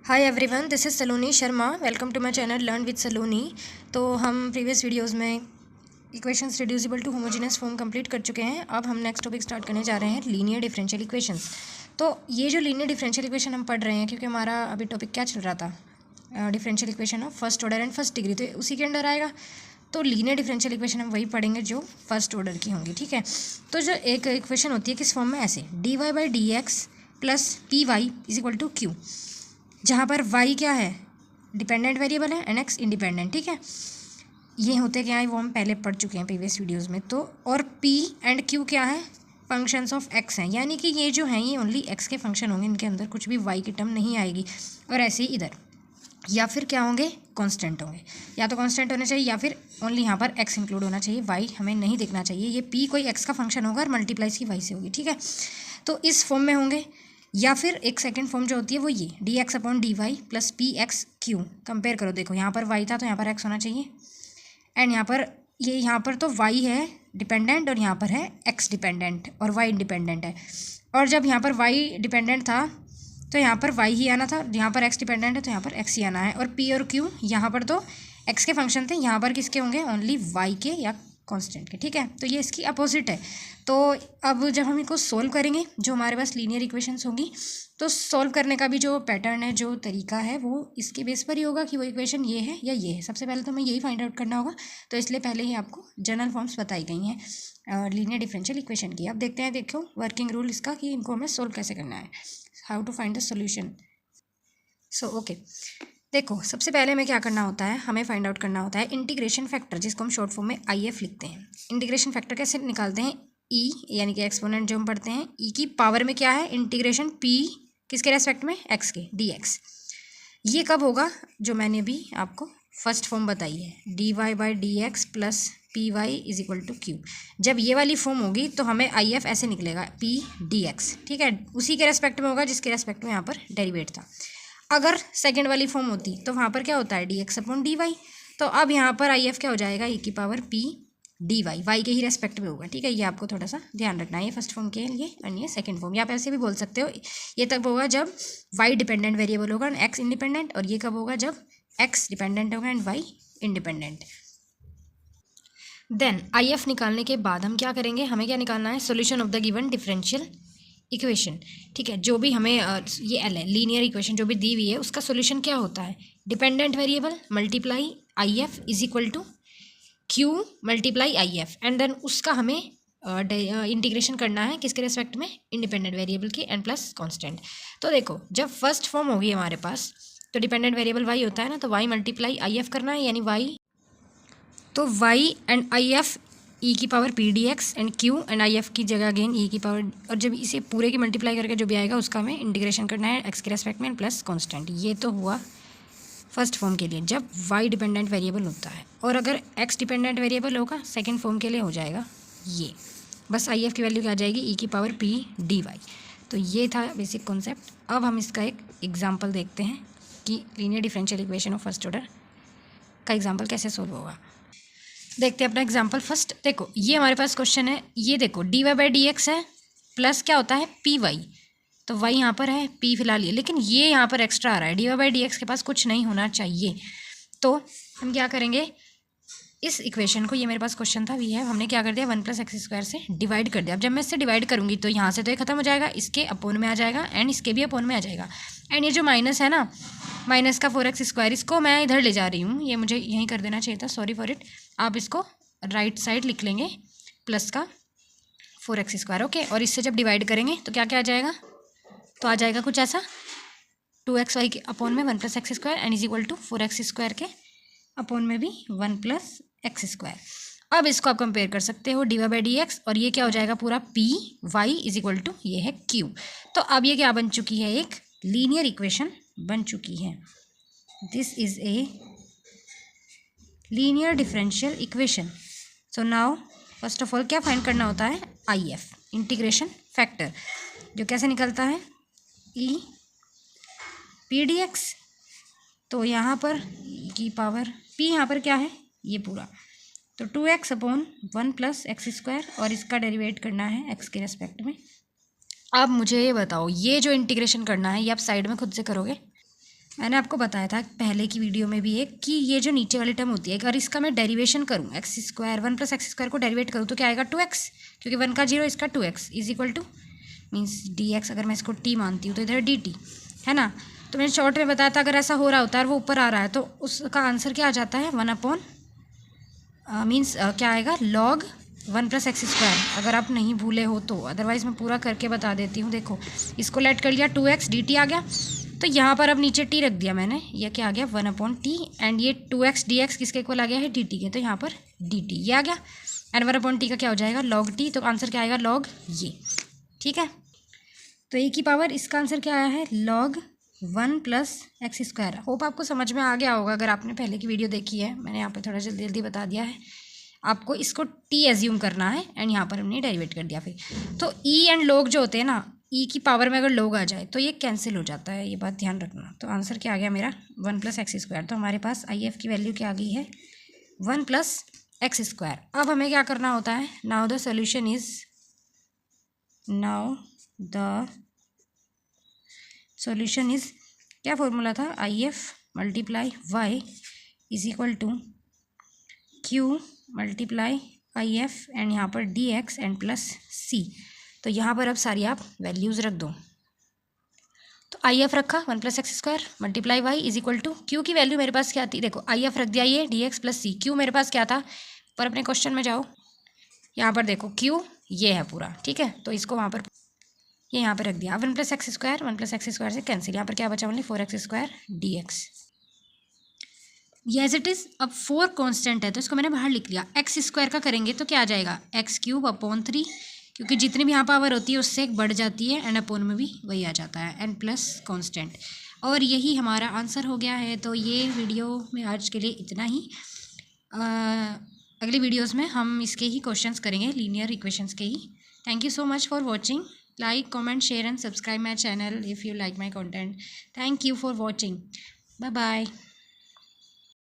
Hi everyone, this is Saloni Sharma. Welcome to my channel learn with Saloni. तो हम previous videos में equations reducible to homogeneous form complete कर चुके हैं। अब हम नेक्स्ट टॉपिक स्टार्ट करने जा रहे हैं, लीनियर डिफरेंशियल इक्वेशंस। तो ये जो लीनियर डिफरेंशियल इक्वेशन हम पढ़ रहे हैं, क्योंकि हमारा अभी टॉपिक क्या चल रहा था, differential equation of first order and first degree, तो उसी के अंडर आएगा। तो लीनियर डिफरेंशियल इक्वेशन हम वही पढ़ेंगे जो फर्स्ट ऑर्डर की होंगी, ठीक है। तो जो एक इक्वेशन होती है किस फॉर्म में, ऐसे dy by d x plus p y is equal to q, जहाँ पर y क्या है, डिपेंडेंट वेरिएबल है, एंड x इंडिपेंडेंट, ठीक है। ये होते क्या है वो हम पहले पढ़ चुके हैं प्रीवियस वीडियोस में। तो और p एंड q क्या है, फंक्शंस ऑफ x हैं, यानी कि ये जो हैं ये ओनली x के फंक्शन होंगे, इनके अंदर कुछ भी y की टर्म नहीं आएगी। और ऐसे ही इधर, या फिर क्या होंगे, कांस्टेंट होंगे, या तो कांस्टेंट होने चाहिए या फिर ओनली यहाँ पर x इंक्लूड होना चाहिए, y हमें नहीं देखना चाहिए। ये p कोई x का फंक्शन होगा और मल्टीप्लाई की y से होगी, ठीक है। तो इस फॉर्म में होंगे, या फिर एक सेकंड फॉर्म जो होती है वो ये d x upon d y plus p x q. Compare करो, देखो यहाँ पर y था तो यहाँ पर x होना चाहिए, एंड यहाँ पर तो y है डिपेंडेंट और यहाँ पर है x डिपेंडेंट और y इंडिपेंडेंट है। और जब यहाँ पर y डिपेंडेंट था तो यहाँ पर y ही आना था, यहाँ पर x डिपेंडेंट है तो यहाँ पर x ही आना है। और p और q यहाँ पर तो x के फंक्शन थे, यहाँ पर किसके होंगे, ओनली y के या कांस्टेंट के, ठीक है। तो ये इसकी अपोजिट है। तो अब जब हम इनको सोल्व करेंगे, जो हमारे पास लीनियर इक्वेशंस होंगी, तो सोल्व करने का भी जो पैटर्न है, जो तरीका है, वो इसके बेस पर ही होगा कि वो इक्वेशन ये है या ये है। सबसे पहले तो हमें यही फाइंड आउट करना होगा, तो इसलिए पहले ही आपको जनरल फॉर्म्स बताई गई हैं लीनियर डिफरेंशियल इक्वेशन की। अब देखते हैं, देखो वर्किंग रूल इसका कि इनको हमें सोल्व कैसे करना है, how to find the solution. So okay, देखो सबसे पहले हमें क्या करना होता है, हमें फाइंड आउट करना होता है इंटीग्रेशन फैक्टर, जिसको हम शॉर्ट फॉर्म में IF लिखते हैं। इंटीग्रेशन फैक्टर कैसे निकालते हैं, ई यानी कि एक्सपोनेंट जो हम पढ़ते हैं, ई की पावर में क्या है, इंटीग्रेशन पी किसके रेस्पेक्ट में, एक्स के, डी एक्स। ये कब होगा, जो मैंने भी आपको फर्स्ट फॉर्म बताई है, dy by d x plus p y is equal to q. जब ये वाली फॉर्म होगी तो हमें IF ऐसे निकलेगा, पी डी एक्स, ठीक है। उसी के रेस्पेक्ट में होगा जिसके रेस्पेक्ट में यहाँ पर डेरिवेट था। अगर सेकेंड वाली फॉर्म होती तो वहाँ पर क्या होता है, d x upon d y. तो अब यहाँ पर IF क्या हो जाएगा, ई की पावर पी डी वाई के ही रेस्पेक्ट में होगा, ठीक है। ये आपको थोड़ा सा ध्यान रखना है, ये फर्स्ट फॉर्म के लिए एंड ये सेकंड फॉर्म। या आप ऐसे भी बोल सकते हो, ये तब होगा जब y डिपेंडेंट वेरिएबल होगा एंड x इंडिपेंडेंट, और ये कब होगा, जब x डिपेंडेंट होगा and y independent. Then IF निकालने के बाद हम क्या करेंगे, हमें क्या निकालना है, solution of the given differential equation, ठीक है। जो भी हमें ये एल है, लीनियर इक्वेशन जो भी दी हुई है, उसका सोल्यूशन क्या होता है, dependent variable multiply IF is equal to q multiply IF, and then उसका हमें इंटीग्रेशन करना है किसके रेस्पेक्ट में, इंडिपेंडेंट वेरिएबल की एंड प्लस कांस्टेंट। तो देखो जब फर्स्ट फॉर्म होगी हमारे पास, तो डिपेंडेंट वेरिएबल y होता है ना, तो y मल्टीप्लाई IF करना है, यानी y, तो y एंड IF ई की power P D x and Q and IF की जगह अगेन ई की पावर, और जब इसे पूरे की मल्टीप्लाई करके जो भी आएगा उसका हमें इंटीग्रेशन करना है एक्स के रेस्पेक्ट में प्लस कांस्टेंट। ये तो हुआ फर्स्ट फॉर्म के लिए जब y डिपेंडेंट वेरिएबल होता है, और अगर x डिपेंडेंट वेरिएबल होगा सेकंड फॉर्म के लिए हो जाएगा ये, बस IF की वैल्यू क्या आ जाएगी, ई की पावर पी डी वाई। तो ये था बेसिक कॉन्सेप्ट। अब हम इसका एक एग्जाम्पल देखते हैं कि linear differential equation of first order का एग्जाम्पल कैसे सोल्व होगा। देखते हैं अपना एग्जाम्पल फर्स्ट। देखो ये हमारे पास क्वेश्चन है, ये देखो dy बाई डी एक्स है प्लस क्या होता है, पी वाई। तो y यहाँ पर है, p फिलहाल ये, लेकिन ये यहाँ पर एक्स्ट्रा आ रहा है, dy बाई डी एक्स के पास कुछ नहीं होना चाहिए। तो हम क्या करेंगे, इस इक्वेशन को, ये मेरे पास क्वेश्चन था, वी है, हमने क्या कर दिया, 1 + x² से डिवाइड कर दिया। अब जब मैं इससे डिवाइड करूँगी तो यहाँ से तो ये खत्म हो जाएगा, इसके अपोन में आ जाएगा एंड इसके भी अपोन में आ जाएगा। एंड ये जो माइनस है ना, माइनस का 4x², इसको मैं इधर ले जा रही हूँ, ये मुझे यहीं कर देना चाहिए था, सॉरी फॉर इट। आप इसको राइट साइड लिख लेंगे, प्लस का 4x², ओके। और इससे जब डिवाइड करेंगे तो क्या क्या आ जाएगा, तो आ जाएगा कुछ ऐसा, 2xy के अपोन में 1 + x² and is equal to 4x² के अपोन में भी 1 + x²। अब इसको आप कंपेयर कर सकते हो, dy बाई डी एक्स, और ये क्या हो जाएगा पूरा, p y is equal to ये है क्यू। तो अब ये क्या बन चुकी है, एक लीनियर इक्वेशन बन चुकी है। This is a linear differential equation. So now first of all क्या फाइंड करना होता है, IF इंटीग्रेशन फैक्टर, जो कैसे निकलता है, ई पी डी एक्स। तो यहाँ पर e की पावर p, यहाँ पर क्या है, ये पूरा, तो 2x अपॉन 1 + x², और इसका डेरिवेट करना है x के रेस्पेक्ट में। अब मुझे ये बताओ, ये जो इंटीग्रेशन करना है ये आप साइड में खुद से करोगे, मैंने आपको बताया था पहले की वीडियो में भी एक कि ये जो नीचे वाली टर्म होती है, अगर इसका मैं डेरिवेशन करूँ एक्स स्क्वायर 1 + x² को डेरिवेट करूँ तो क्या आएगा 2x, क्योंकि 1 का 0 इसका 2x is equal two means dx, अगर मैं इसको t मानती हूँ तो इधर dt है ना। तो मैंने शॉर्ट में बताया था अगर ऐसा हो रहा होता है और वो ऊपर आ रहा है तो उसका आंसर क्या आ जाता है 1 मीन्स क्या आएगा log 1 + x², अगर आप नहीं भूले हो तो। अदरवाइज़ मैं पूरा करके बता देती हूँ। देखो इसको लेट कर लिया 2x dt आ गया, तो यहाँ पर अब नीचे t रख दिया मैंने, यह क्या आ गया 1/t, एंड ये 2x dx किसके इक्वल आ गया है dt के, तो यहाँ पर dt ये आ गया, एंड 1/t का क्या हो जाएगा log t, तो आंसर क्या आएगा log ये। ठीक है, तो e की पावर इसका आंसर क्या आया है log 1 + x²। होप आपको समझ में आ गया होगा अगर आपने पहले की वीडियो देखी है। मैंने यहाँ पर थोड़ा जल्दी जल्दी बता दिया है। आपको इसको t एज्यूम करना है एंड यहाँ पर हमने डेरिवेट कर दिया फिर। तो e एंड log जो होते हैं ना, e की पावर में अगर log आ जाए तो ये कैंसिल हो जाता है, ये बात ध्यान रखना। तो आंसर क्या आ गया मेरा 1 + x²। तो हमारे पास IF की वैल्यू क्या आ गई है 1 + x²। अब हमें क्या करना होता है, नाउ द सॉल्यूशन इज क्या फॉर्मूला था, IF × y is equal to Q × IF and यहाँ पर dx एंड प्लस c। तो यहाँ पर अब सारी आप वैल्यूज़ रख दो। तो IF रखा 1 + x² × y is equal to Q की वैल्यू मेरे पास क्या थी, देखो IF रख दिया ये dx + c। Q मेरे पास क्या था, पर अपने क्वेश्चन में जाओ, यहाँ पर देखो Q ये है पूरा, ठीक है। तो इसको वहाँ पर ये यहाँ पर रख दिया 1 + x², 1 + x² से कैंसिल, यहाँ पर क्या बचा only 4x² dx। As it is. अब 4 कांस्टेंट है तो इसको मैंने बाहर लिख लिया। x² का करेंगे तो क्या आ जाएगा x³/3, क्योंकि जितनी भी यहाँ पावर होती है उससे एक बढ़ जाती है, एंड अपॉन में भी वही आ जाता है, एंड प्लस कांस्टेंट। और यही हमारा आंसर हो गया है। तो ये वीडियो में आज के लिए इतना ही। अगली वीडियोज़ में हम इसके ही क्वेश्चंस करेंगे, लीनियर इक्वेशंस के ही। Thank you so much for watching. Like, comment, share and subscribe my channel if you like my content. Thank you for watching. Bye bye.